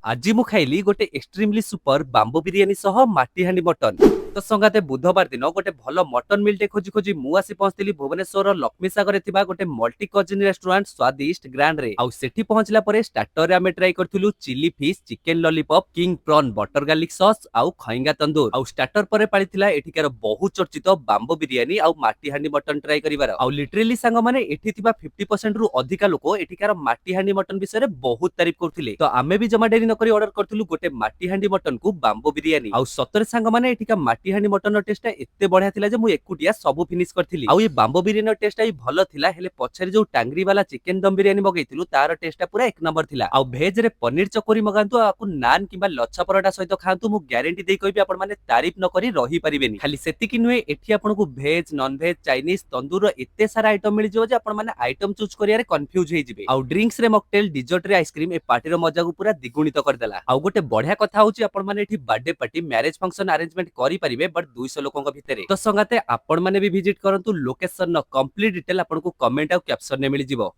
आज मु खाइली गोटे एक्सट्रीमली सुपर बाम्बो बिरियानी सह माटी हांडी मटन। तो संगाते बुधवार दिन गोटे भल मटन मिल टे खोजी खोजी मु आसी पहुंचली भुवनेश्वर लक्ष्मी सागर थिबा गोटे मल्टी कजिन रेस्टोरेंट स्वादिष्ट ग्रांड रे। आउ सेठी पहुंचला परे स्टार्टर रे आमे ट्राई करथुलु chilli fish, chicken lollipop, king prawn butter garlic sauce आउ खइंगा तंदूर। आउ स्टार्टर परे पालिथिला एठिकार बहुत चर्चित बाम्बो बिरियानी आउ माटी हांडी मटन ट्राई करिवार। आउ लिटरली सांग माने एठी थिबा 50% रु अधिका लोक एठिकार माटी हांडी मटन विषय रे बहुत तारीफ करथिले। तो आमे भी जमा डेरी नकरी ऑर्डर करथुलु गोटे माटी हांडी मटन को बाम्बो बिरियानी। आउ सतरे सांग माने एठिका माटी हांडी मटन टेस्ट एते बढ़िया थिला जे मु एकुटिया सब फिनिश करथिली। आउ ये बाम्बो बिरियानी टेस्ट आई भलो थिला, हेले पछरे जो टांगरी वाला चिकन दम बिरियानी मगैथिलु तार टेस्ट पूरा एक नंबर थिला। आउ भेज रे पनीर चकोरी मगांतु आकु नान किबा लच्छा परोटा सहित खांतु, मु ग्यारंटी देई कहबी आपण माने तारीफ न करी रही परिबेनी। खाली सेति कि नुए एठी आपण को भेज, नॉन भेज, चाइनीज, तंदूर एते सारा आइटम मिल जिवो जे आपण माने आइटम चूज करिया रे कंफ्यूज हे जिवे। आउ ड्रिंक्स रे मॉकटेल, डिजर्ट रे आइसक्रीम ए पार्टी रो मजा को पूरा द्विगुणित कर देला। आउ गोटे बढ़िया कथा होची आपण माने एठी birthday party, marriage function arrangement करि परिबे बट 200 लोकन भितरे। तो संगाते आपण माने भी विजिट करंतु। लोकेशन न कंप्लीट डिटेल आपण को कमेंट आ कैप्शन ने मिल जिवो।